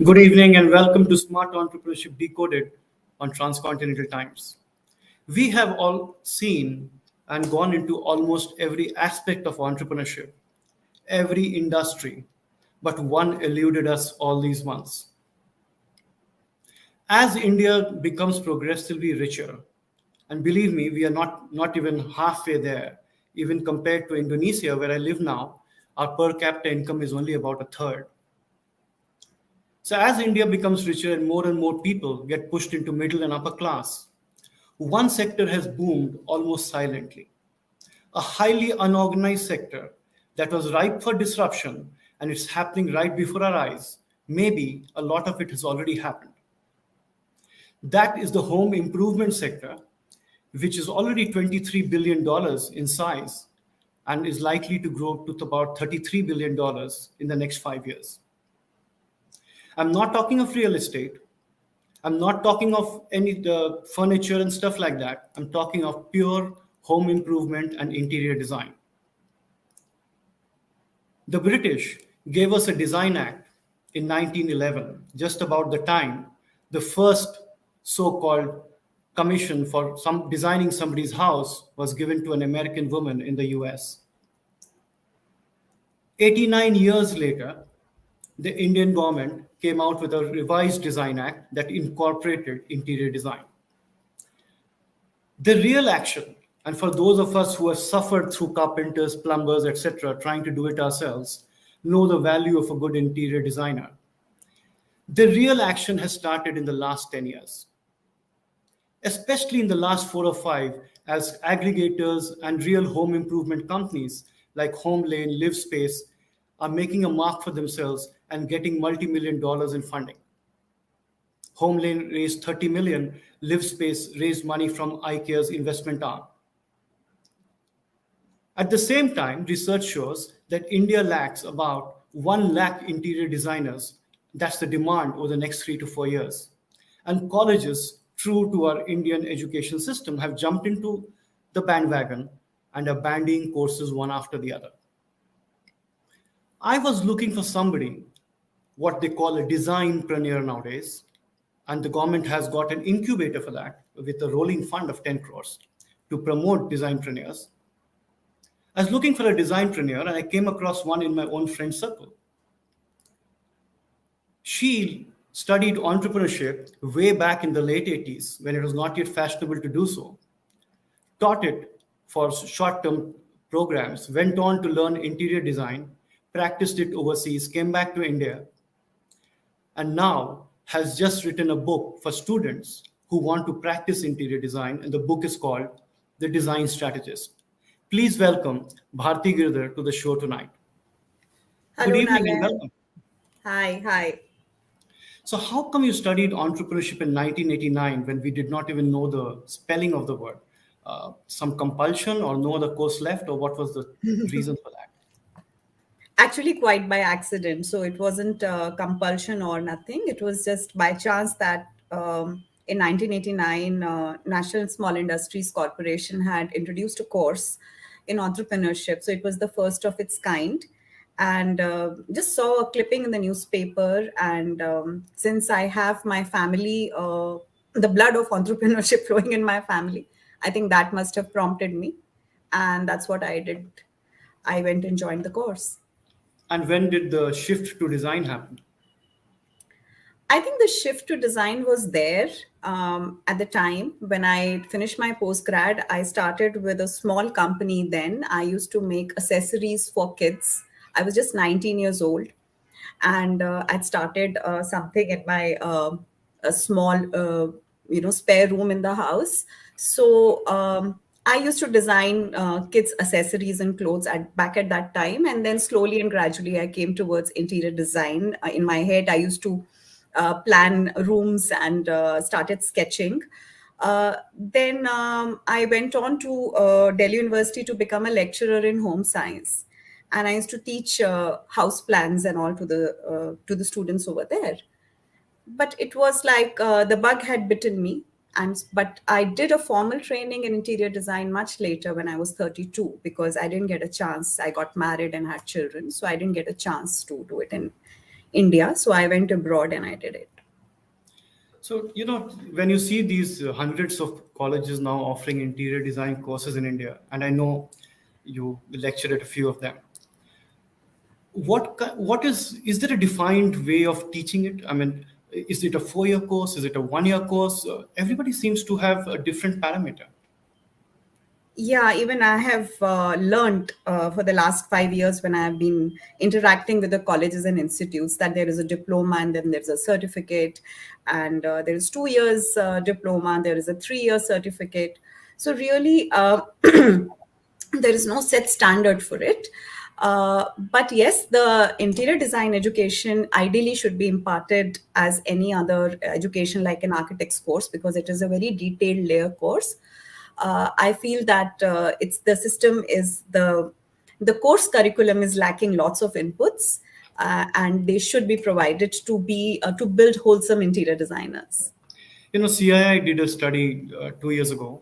Good evening and welcome to Smart Entrepreneurship Decoded on Transcontinental Times. We have all seen and gone into almost every aspect of entrepreneurship, every industry, but one eluded us all these months. As India becomes progressively richer, and believe me, we are not even halfway there, even compared to Indonesia, where I live now, our per capita income is only about a third. So as India becomes richer and more people get pushed into middle and upper class, one sector has boomed almost silently. A highly unorganized sector that was ripe for disruption, and it's happening right before our eyes. Maybe a lot of it has already happened. That is the home improvement sector, which is already $23 billion in size and is likely to grow to about $33 billion in the next 5 years. I'm not talking of real estate. I'm not talking of any furniture and stuff like that. I'm talking of pure home improvement and interior design. The British gave us a Design Act in 1911, just about the time the first so-called commission for designing somebody's house was given to an American woman in the US. 89 years later, the Indian government came out with a revised Design Act that incorporated interior design. The real action, and for those of us who have suffered through carpenters, plumbers, etc., trying to do it ourselves, know the value of a good interior designer. The real action has started in the last 10 years, especially in the last 4 or 5, as aggregators and real home improvement companies like HomeLane, LiveSpace are making a mark for themselves and getting multi-million dollars in funding. HomeLane raised 30 million, LiveSpace raised money from IKEA's investment arm. At the same time, research shows that India lacks about 1 lakh interior designers. That's the demand over the next 3 to 4 years. And colleges, true to our Indian education system, have jumped into the bandwagon and are bandying courses one after the other. I was looking for somebody, what they call a designpreneur nowadays, and the government has got an incubator for that with a rolling fund of 10 crores to promote designpreneurs. I was looking for a designpreneur and I came across one in my own friend circle. She studied entrepreneurship way back in the late 80s when it was not yet fashionable to do so, taught it for short-term programs, went on to learn interior design, practiced it overseas, came back to India, and now has just written a book for students who want to practice interior design, and the book is called The Design Strategist. Please welcome Bharti Girdhar to the show tonight. Hello, Good evening Nalin. and welcome. Hi. So how come you studied entrepreneurship in 1989 when we did not even know the spelling of the word? Some compulsion or no other course left, or what was the reason for that? Actually, quite by accident. So it wasn't compulsion or nothing. It was just by chance that in 1989, National Small Industries Corporation had introduced a course in entrepreneurship. So it was the first of its kind. And just saw a clipping in the newspaper. And since I have my family, the blood of entrepreneurship flowing in my family, I think that must have prompted me. And that's what I did. I went and joined the course. And when did the shift to design happen? I think the shift to design was there at the time when I finished my postgrad. I started with a small company then. I used to make accessories for kids. I was just 19 years old, and I'd started something in my a small, spare room in the house. So I used to design kids' accessories and clothes back at that time, and then slowly and gradually I came towards interior design. In my head, I used to plan rooms and started sketching. Then I went on to Delhi University to become a lecturer in home science, and I used to teach house plans and all to the students over there. But it was like the bug had bitten me. But I did a formal training in interior design much later when I was 32, because I didn't get a chance. I got married and had children, so I didn't get a chance to do it India. So I went abroad and I did it. So, when you see these hundreds of colleges now offering interior design courses in India, and I know you lectured at a few of them, what is there a defined way of teaching it? I mean, is it a 4-year course? Is it a 1-year course? Everybody seems to have a different parameter. Yeah, even I have learned for the last 5 years when I have been interacting with the colleges and institutes that there is a diploma and then there's a certificate, and there is 2 years diploma, there is a 3 year certificate. So really, there is no set standard for it. But yes, the interior design education ideally should be imparted as any other education, like an architect's course, because it is a very detailed layer course. I feel that it's the system is the course curriculum is lacking lots of inputs, and they should be provided to build wholesome interior designers. CII did a study 2 years ago,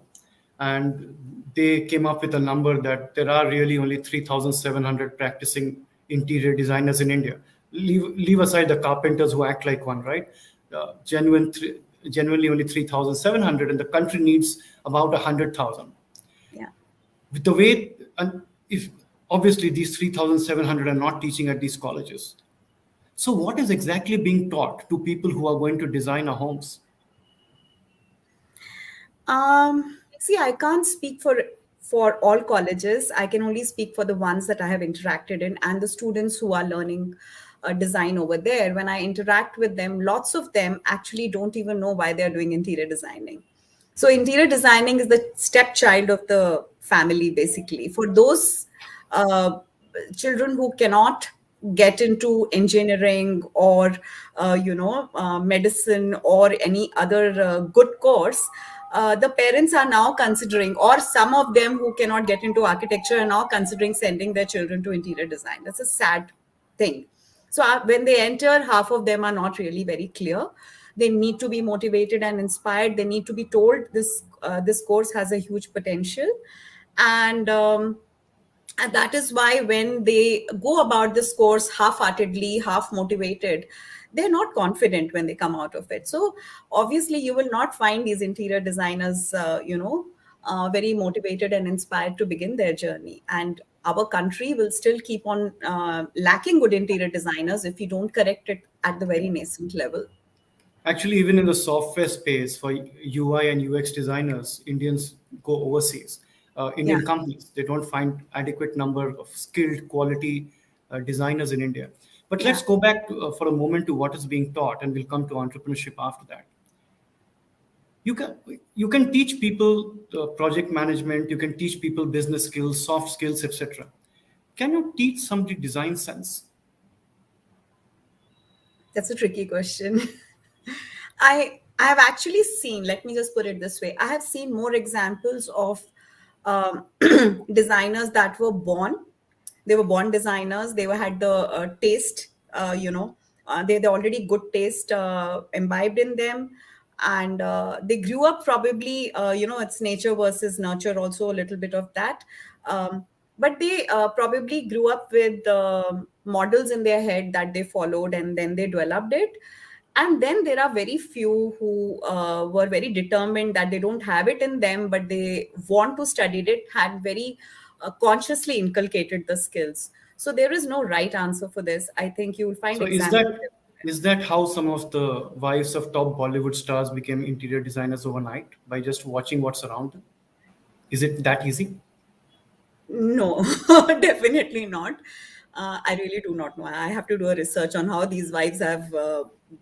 and they came up with a number that there are really only 3,700 practicing interior designers in India. Leave aside the carpenters who act like one, right? Genuinely only 3,700, and the country needs about 100,000. Yeah. With the way, and if obviously these 3,700 are not teaching at these colleges. So what is exactly being taught to people who are going to design our homes? See, I can't speak for all colleges. I can only speak for the ones that I have interacted in and the students who are learning design over there. When I interact with them, lots of them actually don't even know why they're doing interior designing. So interior designing is the stepchild of the family, basically. For those uh, children who cannot get into engineering or medicine or any other good course, the parents are now considering, or some of them who cannot get into architecture are now considering sending their children to interior design. That's a sad thing. So when they enter, half of them are not really very clear. They need to be motivated and inspired. They need to be told this course has a huge potential, and that is why when they go about this course half-heartedly, half motivated, they're not confident when they come out of it. So obviously you will not find these interior designers very motivated and inspired to begin their journey, and our country will still keep on lacking good interior designers if we don't correct it at the very nascent level. Actually, even in the software space for UI and UX designers, Indians go overseas. Yeah. Indian companies, they don't find adequate number of skilled quality designers in India. But Yeah. let's go back for a moment to what is being taught, and we'll come to entrepreneurship after that. You can teach people project management, you can teach people business skills, soft skills, etc. Can you teach somebody design sense? That's a tricky question. I have actually seen, let me just put it this way, I have seen more examples of um, designers that were born. They were born designers. They had the taste, they already good taste imbibed in them. And they grew up probably, it's nature versus nurture, also a little bit of that. But they probably grew up with models in their head that they followed and then they developed it. And then there are very few who were very determined that they don't have it in them, but they want to study it, had very consciously inculcated the skills. So there is no right answer for this. I think you will find So is examples. that how some of the wives of top Bollywood stars became interior designers overnight by just watching what's around them? Is it that easy? No, definitely not. I really do not know. I have to do a research on how these wives have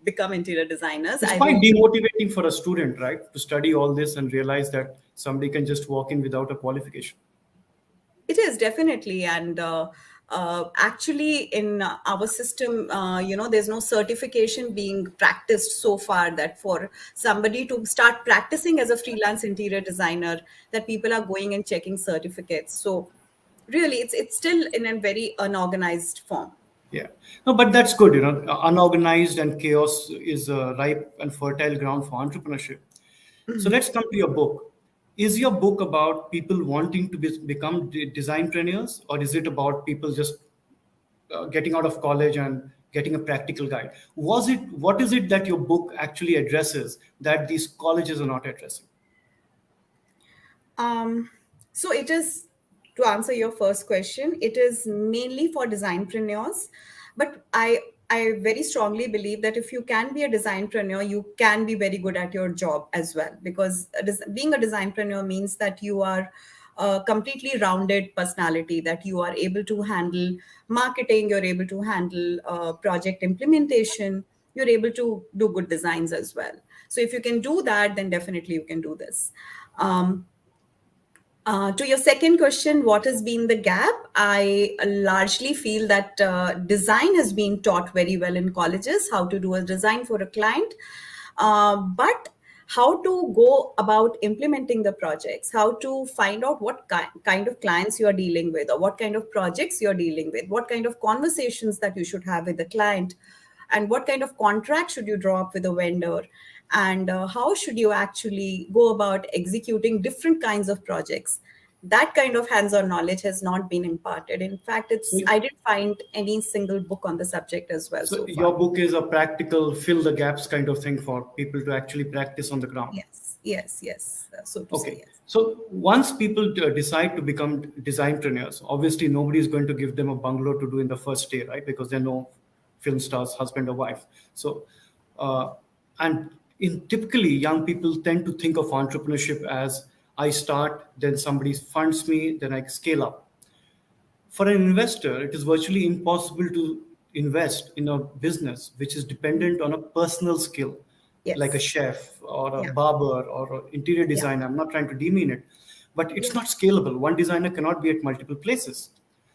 become interior designers. It's I quite believe demotivating for a student, right, to study all this and realize that somebody can just walk in without a qualification. it is definitely, and actually, in our system, there's no certification being practiced so far that for somebody to start practicing as a freelance interior designer, that people are going and checking certificates. So, really, it's still in a very unorganized form. Yeah. No, but that's good. Unorganized and chaos is a ripe and fertile ground for entrepreneurship. So let's come to your book. Is your book about people wanting to become design trainers, or is it about people just getting out of college and getting a practical guide. What is it that your book actually addresses that these colleges are not addressing? Um, so it is, to answer your first question, it is mainly for designpreneurs, but I very strongly believe that if you can be a designpreneur, you can be very good at your job as well, because being a designpreneur means that you are a completely rounded personality, that you are able to handle marketing, you're able to handle project implementation, you're able to do good designs as well. So if you can do that, then definitely you can do this. Um, to your second question, what has been the gap? I largely feel that design has been taught very well in colleges, how to do a design for a client. But how to go about implementing the projects, how to find out what kind of clients you are dealing with, or what kind of projects you're dealing with, what kind of conversations that you should have with the client, and what kind of contract should you draw up with a vendor, and how should you actually go about executing different kinds of projects. That kind of hands-on knowledge has not been imparted. In fact, So, I didn't find any single book on the subject as well so so far. your book is a practical fill the gaps kind of thing for people to actually practice on the ground. Yes, so to say, Okay. yes. So once people decide to become designpreneurs, obviously nobody is going to give them a bungalow to do in the first day, right? Because they're no film stars, husband or wife. So, uh, and in typically young people tend to think of entrepreneurship as I start, then somebody funds me, then I scale up. For an investor, it is virtually impossible to invest in a business which is dependent on a personal skill, like a Yes. chef or a Yeah. barber or an interior Yeah. designer. I'm not trying to demean it, but it's Yeah. not scalable. One designer cannot be at multiple places.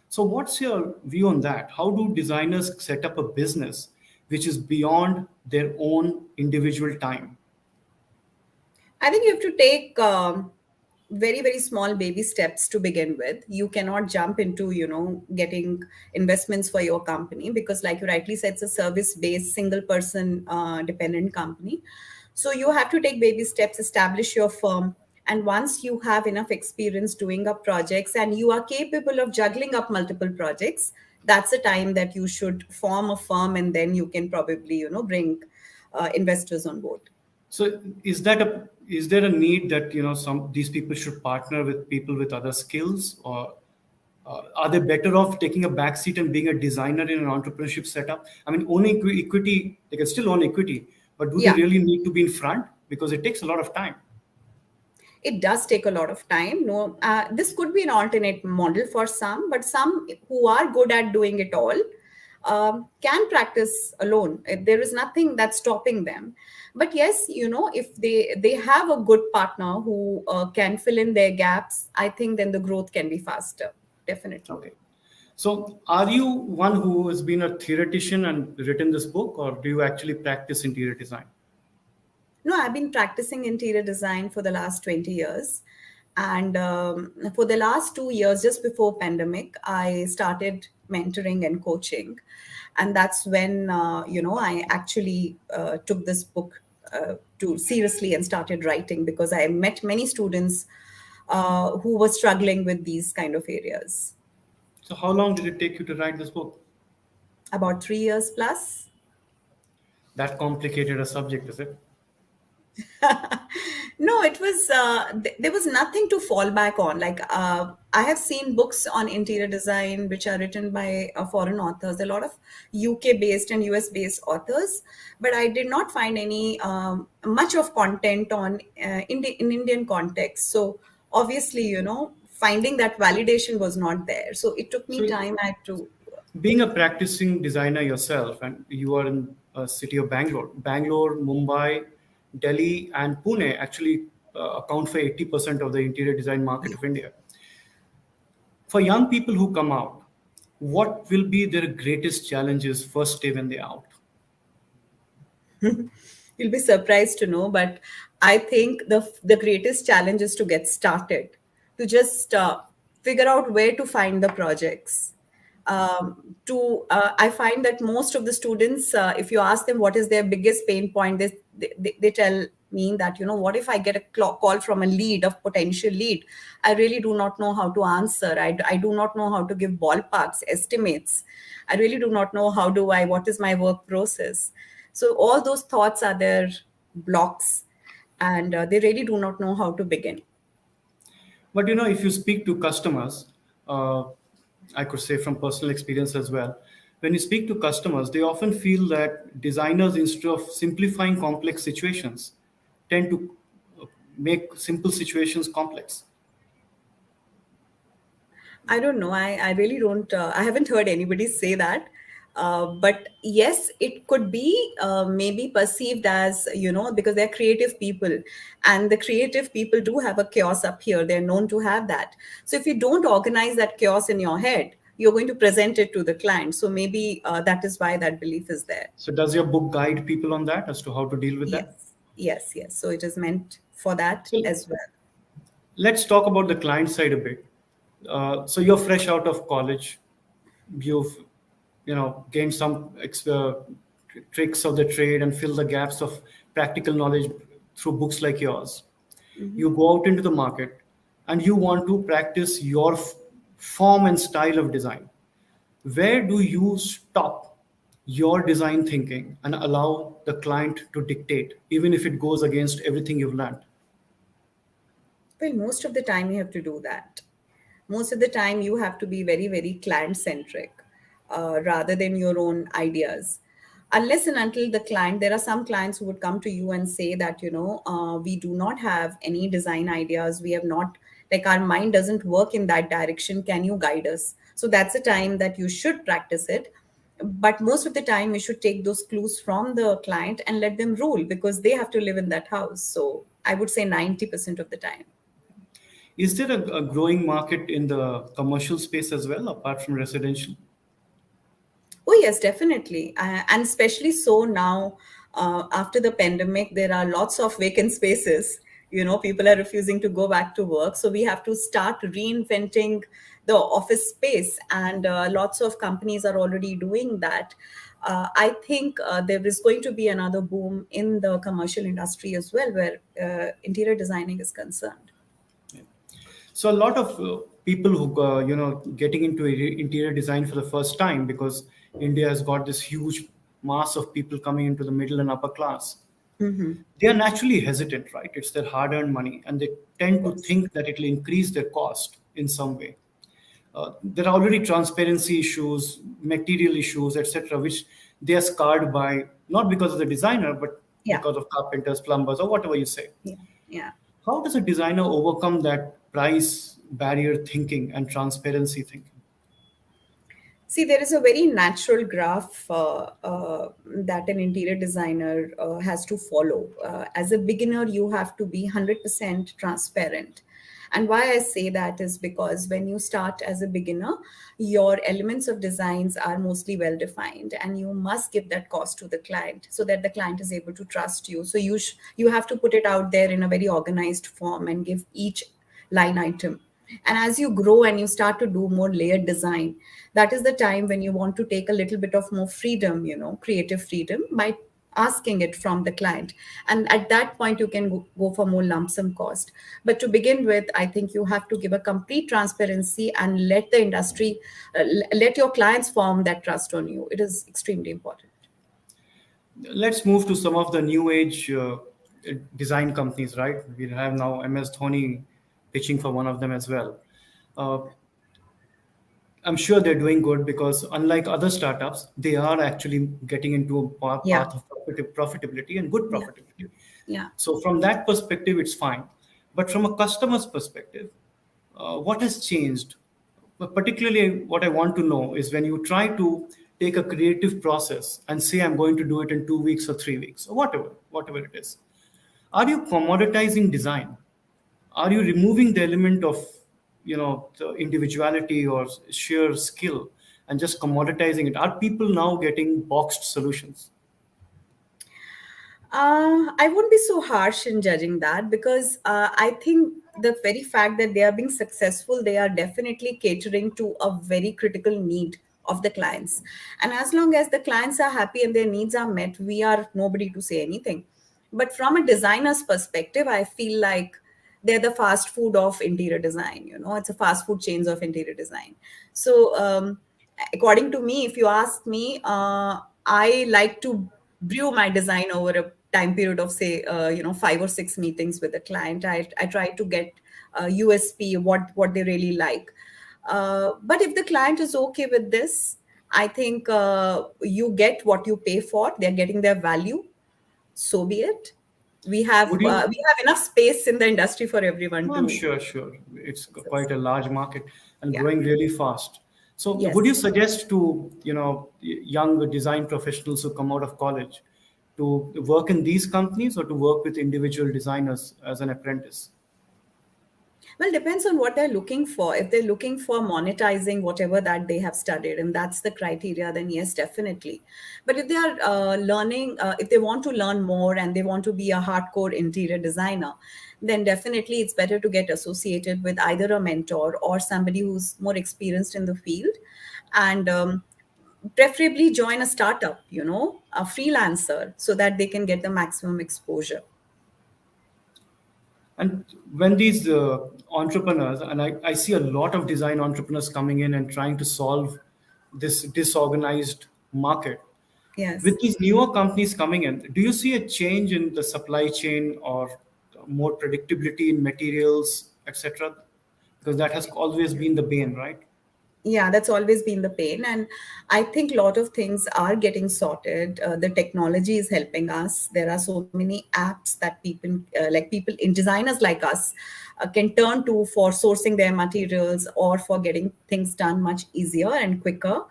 So, what's your view on that? How do designers set up a business which is beyond their own individual time? I think you have to take very, very small baby steps to begin with. You cannot jump into, getting investments for your company, because, like you rightly said, it's a service-based, single-person dependent company. So you have to take baby steps, establish your firm, and once you have enough experience doing up projects and you are capable of juggling up multiple projects, that's the time that you should form a firm, and then you can probably, bring investors on board. So is there a need that some these people should partner with people with other skills, or are they better off taking a back seat and being a designer in an entrepreneurship setup? I mean, owning equity, they can still own equity, but do they Yeah. really need to be in front because it takes a lot of time? It does take a lot of time. No, this could be an alternate model for some, but some who are good at doing it all can practice alone. There is nothing that's stopping them. But yes, if they have a good partner who can fill in their gaps, I think then the growth can be faster. Definitely. Okay. So are you one who has been a theoretician and written this book, or do you actually practice interior design? No, I've been practicing interior design for the last 20 years. And for the last 2 years, just before pandemic, I started mentoring and coaching. And that's when, I actually took this book to seriously and started writing, because I met many students who were struggling with these kind of areas. So how long did it take you to write this book? About 3 years plus. That complicated a subject, is it? No, it was there was nothing to fall back on. Like I have seen books on interior design which are written by foreign authors, a lot of UK based and US based authors, but I did not find any much of content on in Indian context. So obviously, finding that validation was not there, so it took me So time. I had to. being a practicing designer yourself, and you are in a city of Bangalore, Mumbai, Delhi, and Pune actually account for 80% of the interior design market of India. For young people who come out, what will be their greatest challenges first day when they're out? You'll be surprised to know, but I think the greatest challenge is to get started, to just figure out where to find the projects. To I find that most of the students, if you ask them what is their biggest pain point, they tell mean that, what if I get a call from a lead, of potential lead? I really do not know how to answer. I do not know how to give ballparks, estimates. I really do not know what is my work process. So all those thoughts are their blocks, and they really do not know how to begin. But if you speak to customers, uh, I could say from personal experience as well, when you speak to customers, they often feel that designers, instead of simplifying complex situations, tend to make simple situations complex. I don't know. I really don't. I haven't heard anybody say that. But yes, it could be maybe perceived as, because they're creative people, and the creative people do have a chaos up here. They're known to have that. So if you don't organize that chaos in your head, you're going to present it to the client. So maybe that is why that belief is there. So, does your book guide people on that as to how to deal with that? Yes, yes, yes. So it is meant for that So, as well. let's talk about the client side a bit. So, you're fresh out of college. You've gained some tricks of the trade and fill the gaps of practical knowledge through books like yours. You go out into the market and you want to practice your form and style of design. Where do you stop your design thinking and allow the client to dictate, even if it goes against everything you've learned? Well, most of the time you have to do that. Most of the time you have to be very, very client centric, rather than your own ideas. Unless and until the client, there are some clients who would come to you and say that, we do not have any design ideas. We have not, like, our mind doesn't work in that direction. Can you guide us? So that's a time that you should practice it. But most of the time, you should take those clues from the client and let them rule, because they have to live in that house. So I would say 90% of the time. Is there a growing market in the commercial space as well, apart from residential? Oh, yes, definitely. And especially so now, after the pandemic, there are lots of vacant spaces. People are refusing to go back to work. So we have to start reinventing the office space. And lots of companies are already doing that. I think there is going to be another boom in the commercial industry as well, where interior designing is concerned. So a lot of people who getting into interior design for the first time, because India has got this huge mass of people coming into the middle and upper class. They are naturally hesitant, right? It's their hard-earned money, and they tend to Yes. think that it will increase their cost in some way. There are already transparency issues, material issues, etc., which they are scarred by, not because of the designer, but Yeah. because of carpenters, plumbers, or whatever you say. Yeah. Yeah. How does a designer overcome that price barrier thinking and transparency thinking? See, there is a very natural graph that an interior designer has to follow. As a beginner, you have to be 100% transparent. And why I say that is because when you start as a beginner, your elements of designs are mostly well defined, and you must give that cost to the client so that the client is able to trust you. So you have to put it out there in a very organized form and give each line item. And as you grow and you start to do more layered design, that is the time when you want to take a little bit of more freedom, creative freedom, by asking it from the client. And at that point, you can go for more lump sum cost. But to begin with, I think you have to give a complete transparency and let the industry, let your clients form that trust on you. It is extremely important. Let's move to some of the new age design companies, right? We have now MS Dhoni pitching for one of them as well. Uh, I'm sure they're doing good because, unlike other startups, they are actually getting into a Yeah. path of profitability and good Yeah. profitability. Yeah. So, from that perspective, it's fine. But from a customer's perspective, what has changed? But particularly, what I want to know is when you try to take a creative process and say, I'm going to do it in 2 weeks or 3 weeks or whatever it is, are you commoditizing design? Are you removing the element of the individuality or sheer skill and just commoditizing it? Are people now getting boxed solutions? I won't be so harsh in judging that, because I think the very fact that they are being successful, they are definitely catering to a very critical need of the clients. And as long as the clients are happy and their needs are met, we are nobody to say anything. But from a designer's perspective, I feel like they're the fast food of interior design. It's a fast food chains of interior design. So according to me, if you ask me, I like to brew my design over a time period of, say, 5 or 6 meetings with a client. I try to get USP, what they really like. But if the client is okay with this, I think you get what you pay for. They're getting their value, so be it. We have Would uh, you? we have enough space in the industry for everyone No, I'm to. sure, sure. It's quite a large market and Yeah. growing really fast. So, would you Yes. suggest to young design professionals who come out of college to work in these companies or to work with individual designers as an apprentice? Well, depends on what they're looking for. If they're looking for monetizing whatever that they have studied, and that's the criteria, then yes, definitely. But if they are learning, if they want to learn more and they want to be a hardcore interior designer, then definitely it's better to get associated with either a mentor or somebody who's more experienced in the field, and preferably join a startup, a freelancer, so that they can get the maximum exposure. And when these entrepreneurs, and I see a lot of design entrepreneurs coming in and trying to solve this disorganized market, Yes. with these newer companies coming in, do you see a change in the supply chain or more predictability in materials, etc.? Because that has always been the bane, right? Yeah, that's always been the pain, and I think a lot of things are getting sorted. The technology is helping us. There are so many apps that people in designers like us can turn to for sourcing their materials or for getting things done much easier and quicker.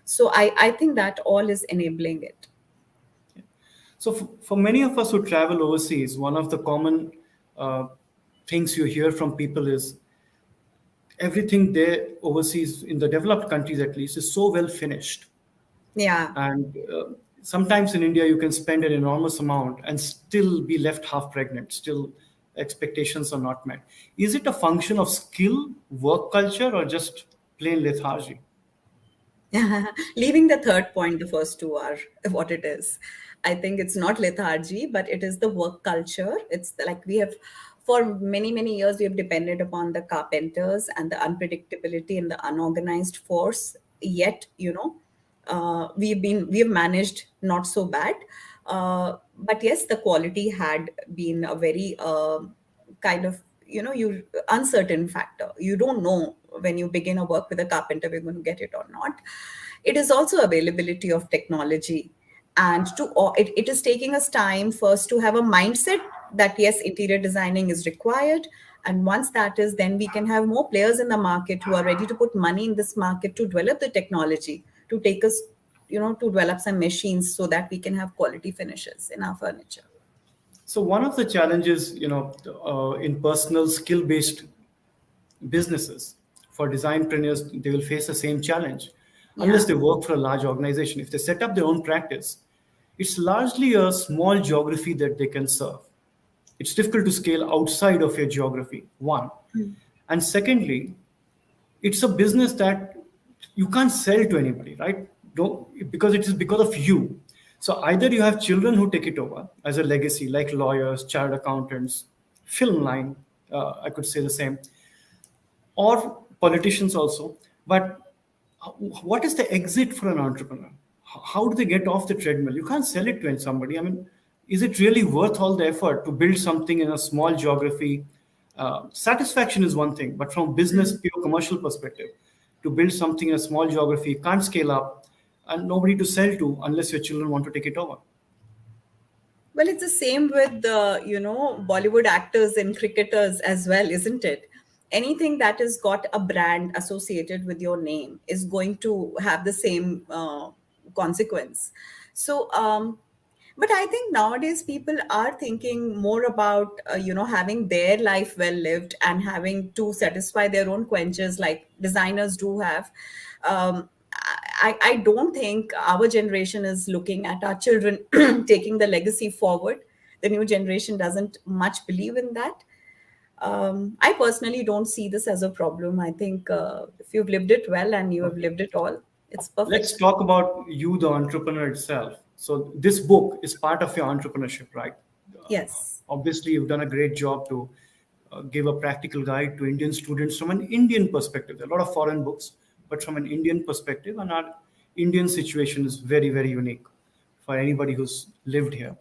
So I think that all is enabling it. So, for many of us who travel overseas, one of the common uh, things you hear from people is everything there overseas, in the developed countries at least, is so well finished. Yeah. And sometimes in India, you can spend an enormous amount and still be left half pregnant, still expectations are not met. Is it a function of skill, work culture, or just plain lethargy? Leaving the third point, the first two are what it is. I think it's not lethargy, but it is the work culture. Like we have, for many, many years, we have depended upon the carpenters and the unpredictability and the unorganized force. Yet, we have managed not so bad. But yes, the quality had been a very kind of, you uncertain factor. You don't know when you begin a work with a carpenter we're going to get it or not. It is also availability of technology, and it is taking us time first to have a mindset that yes, interior designing is required. And once that is, then we can have more players in the market who are ready to put money in this market to develop the technology, to take us, to develop some machines so that we can have quality finishes in our furniture. So one of the challenges, in personal skill-based businesses, for designpreneurs, they will face the same challenge unless Yeah. they work for a large organization. If they set up their own practice, it's largely a small geography that they can serve. It's difficult to scale outside of your geography, one. And secondly, it's a business that you can't sell to anybody, right? Don't, because it is because of you. So either you have children who take it over as a legacy, like lawyers, chartered accountants, film line, I could say the same, or politicians also. But what is the exit for an entrepreneur? How do they get off the treadmill? You can't sell it to somebody. I mean, is it really worth all the effort to build something in a small geography? Satisfaction is one thing, but from business, pure commercial perspective, to build something in a small geography, you can't scale up and nobody to sell to unless your children want to take it over. Well, it's the same with the, Bollywood actors and cricketers as well, isn't it? Anything that has got a brand associated with your name is going to have the same consequence. So, but I think nowadays people are thinking more about, having their life well lived and having to satisfy their own quenches like designers do have. I don't think our generation is looking at our children taking the legacy forward. The new generation doesn't much believe in that. I personally don't see this as a problem. I think if you've lived it well and you have Okay. lived it all, it's Let's perfect. talk about you, the entrepreneur itself. So this book is part of your entrepreneurship, right? Yes, Obviously, you've done a great job to give a practical guide to Indian students from an Indian perspective. There are a lot of foreign books, but from an Indian perspective, and our Indian situation is very, very unique for anybody who's lived here.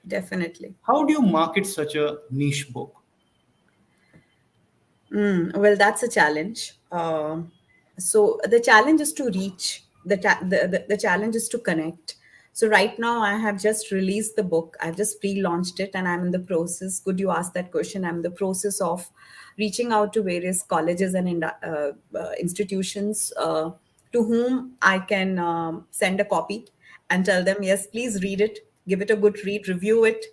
definitely. How do you market such a niche book? Well, that's a challenge. So the challenge is to reach. The challenge is to connect. So right now, I have just released the book. I've just pre-launched it, and I'm in the process. Good, you asked that question. I'm in the process of reaching out to various colleges and institutions to whom I can send a copy and tell them, yes, please read it, give it a good read, review it,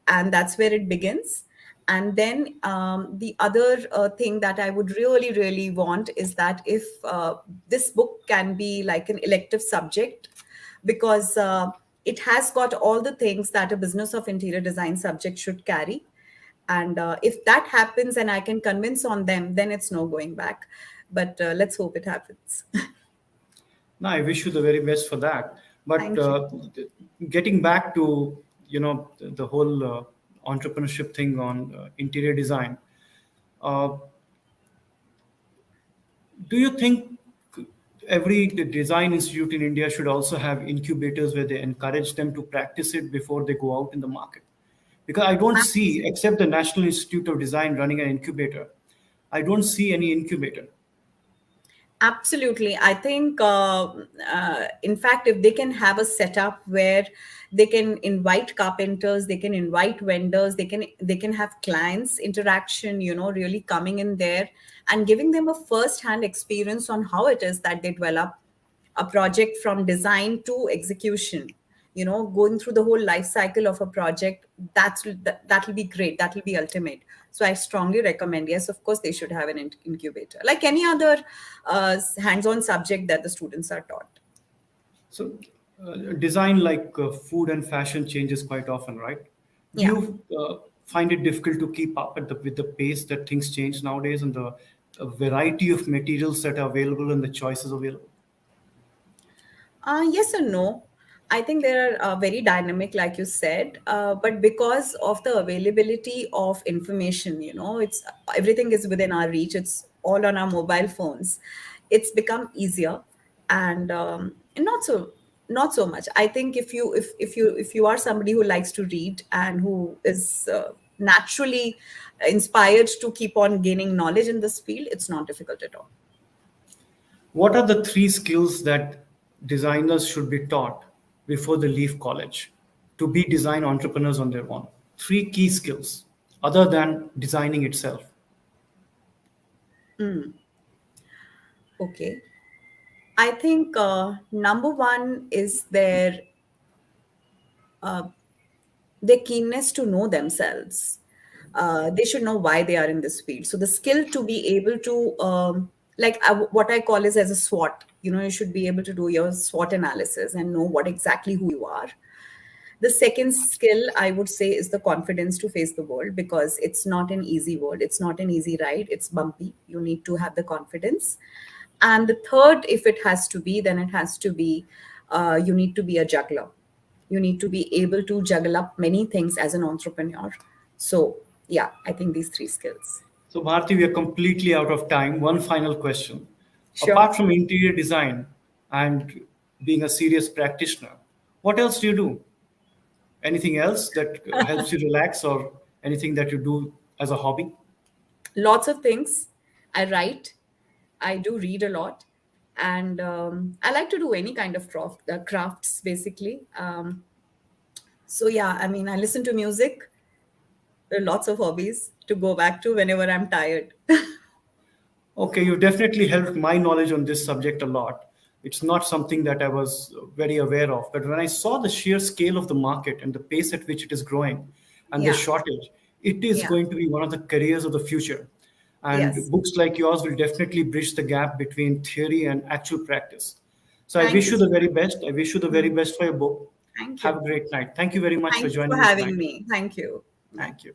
and that's where it begins. And then the other thing that I would really, really want is that if this book can be like an elective subject, because it has got all the things that a business of interior design subject should carry. And if that happens and I can convince on them, then it's no going back. But let's hope it happens. No, I wish you the very best for that. But Thank you. getting back to the whole entrepreneurship thing on interior design, uh, do you think every design institute in India should also have incubators where they encourage them to practice it before they go out in the market? Because I don't see, except the National Institute of Design running an incubator, I don't see any incubator. Absolutely. I think, in fact, if they can have a setup where they can invite carpenters, they can invite vendors, they can have clients interaction, really coming in there and giving them a first-hand experience on how it is that they develop a project from design to execution. Going through the whole life cycle of a project, that'll be great. That'll be ultimate. So I strongly recommend, yes, of course, they should have an incubator like any other hands-on subject that the students are taught. So, design like food and fashion changes quite often, right? Do Yeah. you find it difficult to keep up with the pace that things change nowadays and the variety of materials that are available and the choices available? Yes and no. I think they're very dynamic, like you said, but because of the availability of information, it's everything is within our reach. It's all on our mobile phones. It's become easier, and not so much. I think if you are somebody who likes to read and who is naturally inspired to keep on gaining knowledge in this field, it's not difficult at all. What are the three skills that designers should be taught before they leave college to be design entrepreneurs on their own? Three key skills other than designing itself. Okay. I think number one is their keenness to know themselves. They should know why they are in this field. So the skill to be able to, what I call is as a SWOT. You should be able to do your SWOT analysis and know what exactly who you are. The second skill I would say is the confidence to face the world, because it's not an easy world. It's not an easy ride. It's bumpy. You need to have the confidence. And the third, if it has to be, then it has to be you need to be a juggler. You need to be able to juggle up many things as an entrepreneur. So, yeah, I think these three skills. So, Bharti, we are completely out of time. One final question. Sure. Apart from interior design and being a serious practitioner, what else do you do? Anything else that helps you relax or anything that you do as a hobby? Lots of things. I write. I do read a lot. And I like to do any kind of crafts, basically. So, yeah, I mean, I listen to music. There are lots of hobbies to go back to whenever I'm tired. Okay, you definitely helped my knowledge on this subject a lot. It's not something that I was very aware of, but when I saw the sheer scale of the market and the pace at which it is growing and the Yeah. shortage, it is Yeah. going to be one of the careers of the future. And Yes. books like yours will definitely bridge the gap between theory and actual practice. So I Thank wish you you the so very much. best. I wish you the very best for your book. Thank Have you. a great night. Thank you very much for Thank you for joining me having tonight. me. Thank you. Bye. Thank you.